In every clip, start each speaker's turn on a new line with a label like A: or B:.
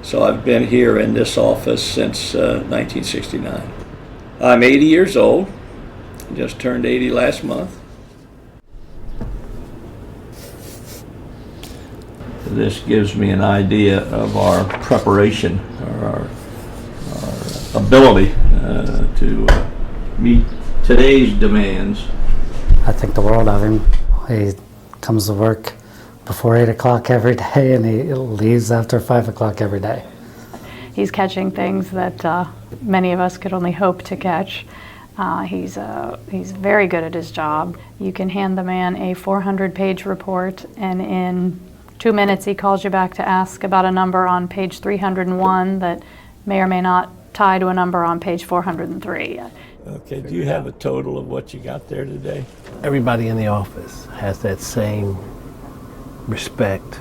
A: So I've been here in this office since 1969. I'm 80 years old, just turned 80 last month. This gives me an idea of our preparation, or our ability to meet today's demands.
B: I think the world of him. He comes to work before 8 o'clock every day and he leaves after 5 o'clock every day.
C: He's catching things that many of us could only hope to catch. He's very good at his job. You can hand the man a 400-page report, and in 2 minutes he calls you back to ask about a number on page 301 that may or may not tie to a number on page 403.
A: Okay, do you have a total of what you got there today?
D: Everybody in the office has that same respect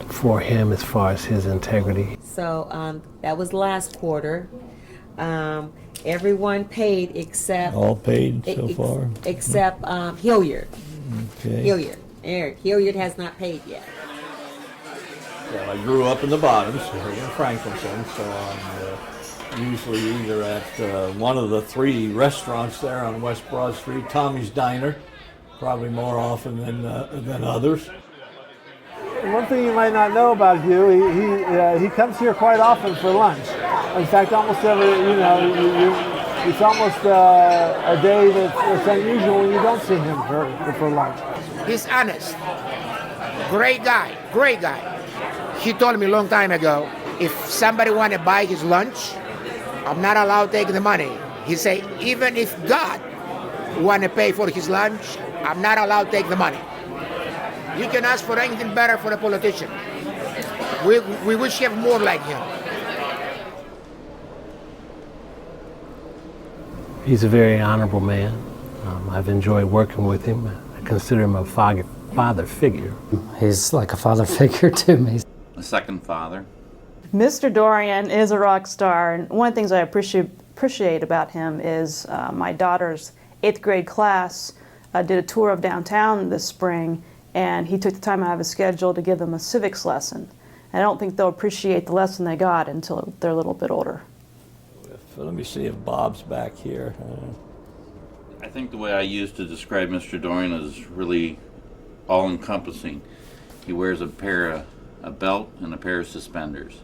D: for him as far as his integrity.
E: So that was last quarter. Everyone paid except...
A: All paid so far?
E: Except Hilliard.
A: Okay.
E: Hilliard. Eric. Hilliard has not paid yet.
A: Well, I grew up in the bottoms here in Franklinton, so I'm usually either at one of the 3 restaurants there on West Broad Street, Tommy's Diner, probably more often than others.
F: One thing you might not know about Hugh, he comes here quite often for lunch. In fact, almost every, it's almost a day that's unusual when you don't see him for lunch.
G: He's honest. Great guy, great guy. He told me a long time ago, if somebody want to buy his lunch, I'm not allowed to take the money. He say, even if God want to pay for his lunch, I'm not allowed to take the money. You can ask for anything better for a politician. We wish you have more like him.
D: He's a very honorable man. I've enjoyed working with him. I consider him a father figure.
B: He's like a father figure to me.
H: A second father.
I: Mr. Dorrian is a rock star, and one of the things I appreciate about him is my daughter's 8th grade class did a tour of downtown this spring, and he took the time out of his schedule to give them a civics lesson. And I don't think they'll appreciate the lesson they got until they're a little bit older.
A: Let me see if Bob's back here.
H: I think the way I used to describe Mr. Dorrian is really all-encompassing. He wears a belt and a pair of suspenders.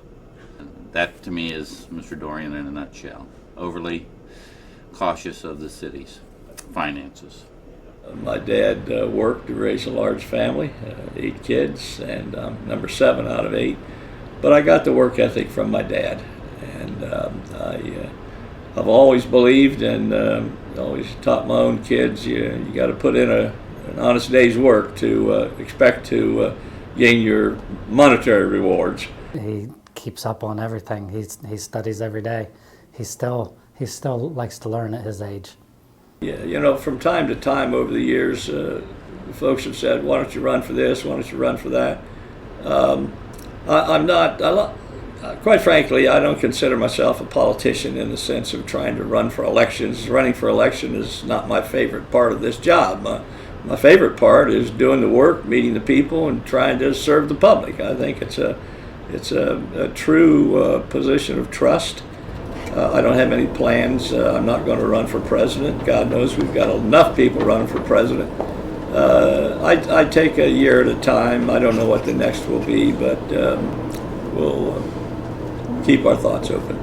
H: And that, to me, is Mr. Dorrian in a nutshell. Overly cautious of the city's finances.
A: My dad worked to raise a large family, 8 kids, and number 7 out of 8. But I got the work ethic from my dad, and I've always believed and always taught my own kids you got to put in an honest day's work to expect to gain your monetary rewards.
B: He keeps up on everything. He studies every day. He still likes to learn at his age.
A: Yeah, from time to time over the years, folks have said, "Why don't you run for this? Why don't you run for that?" I'm not. Quite frankly, I don't consider myself a politician in the sense of trying to run for elections. Running for election is not my favorite part of this job. My favorite part is doing the work, meeting the people, and trying to serve the public. I think it's a true position of trust. I don't have any plans. I'm not going to run for president. God knows we've got enough people running for president. I take a year at a time. I don't know what the next will be, but we'll keep our thoughts open.